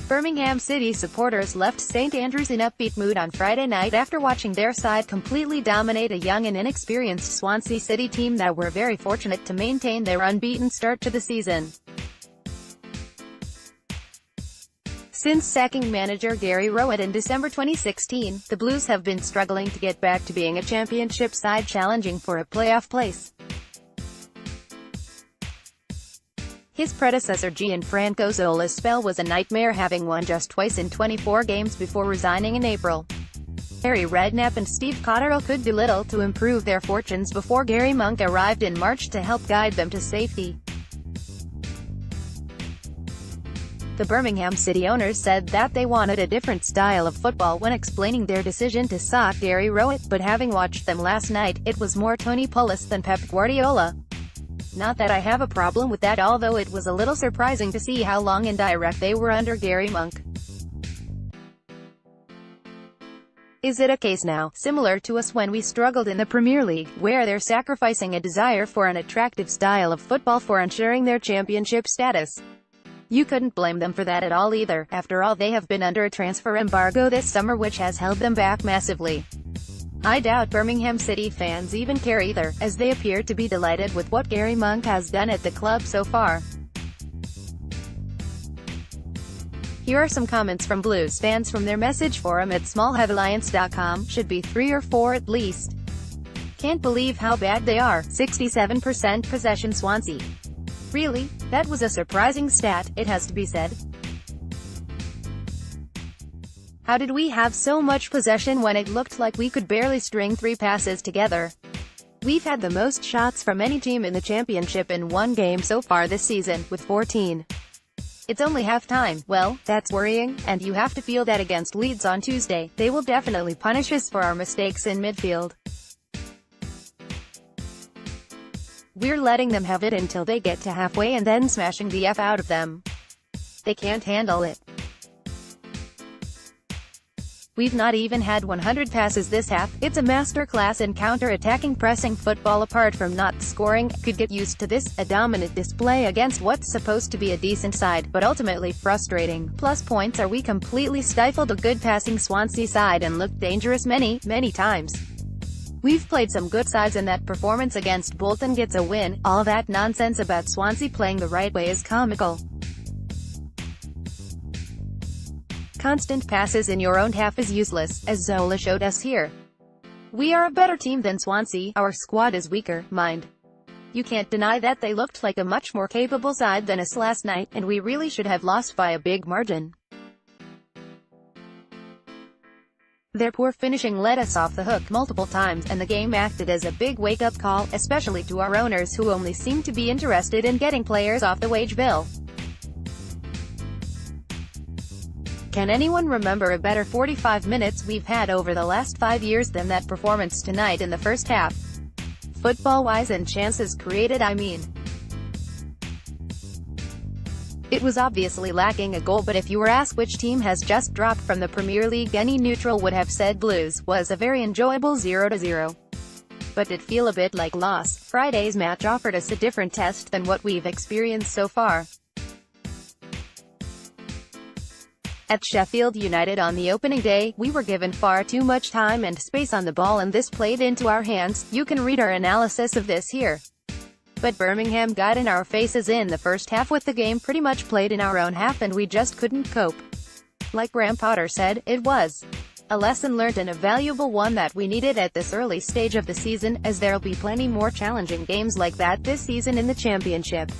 Birmingham City supporters left St Andrews in upbeat mood on Friday night after watching their side completely dominate a young and inexperienced Swansea City team that were very fortunate to maintain their unbeaten start to the season. Since sacking manager Gary Rowett in December 2016, the Blues have been struggling to get back to being a championship side challenging for a playoff place. His predecessor Gianfranco Zola's spell was a nightmare, having won just twice in 24 games before resigning in April. Harry Redknapp and Steve Cotterill could do little to improve their fortunes before Gary Monk arrived in March to help guide them to safety. The Birmingham City owners said that they wanted a different style of football when explaining their decision to sack Gary Rowett, but having watched them last night, it was more Tony Pulis than Pep Guardiola. Not that I have a problem with that, although it was a little surprising to see how long and direct they were under Gary Monk. Is it a case now, similar to us when we struggled in the Premier League, where they're sacrificing a desire for an attractive style of football for ensuring their championship status? You couldn't blame them for that at all either. After all, they have been under a transfer embargo this summer which has held them back massively. I doubt Birmingham City fans even care either, as they appear to be delighted with what Gary Monk has done at the club so far. Here are some comments from Blues fans from their message forum at smallheadalliance.com. Should be 3 or 4 at least. Can't believe how bad they are. 67% possession Swansea. Really? That was a surprising stat, it has to be said. How did we have so much possession when it looked like we could barely string 3 passes together? We've had the most shots from any team in the championship in one game so far this season, with 14. It's only half-time. Well, that's worrying, and you have to feel that against Leeds on Tuesday. They will definitely punish us for our mistakes in midfield. We're letting them have it until they get to halfway and then smashing the F out of them. They can't handle it. We've not even had 100 passes this half. It's a masterclass in counter-attacking pressing football. Apart from not scoring, could get used to this, a dominant display against what's supposed to be a decent side, but ultimately frustrating. Plus points are we completely stifled a good passing Swansea side and looked dangerous many times. We've played some good sides and that performance against Bolton gets a win. All that nonsense about Swansea playing the right way is comical. Constant passes in your own half is useless, as Zola showed us here. We are a better team than Swansea, our squad is weaker, mind. You can't deny that they looked like a much more capable side than us last night, and we really should have lost by a big margin. Their poor finishing let us off the hook multiple times, and the game acted as a big wake-up call, especially to our owners who only seem to be interested in getting players off the wage bill. Can anyone remember a better 45 minutes we've had over the last 5 years than that performance tonight in the first half? Football-wise and chances created, I mean. It was obviously lacking a goal, but if you were asked which team has just dropped from the Premier League, any neutral would have said Blues. Was a very enjoyable 0-0. But did feel a bit like loss. Friday's match offered us a different test than what we've experienced so far. At Sheffield United on the opening day, we were given far too much time and space on the ball and this played into our hands. You can read our analysis of this here. But Birmingham got in our faces in the first half with the game pretty much played in our own half and we just couldn't cope. Like Graham Potter said, it was a lesson learned and a valuable one that we needed at this early stage of the season, as there'll be plenty more challenging games like that this season in the championship.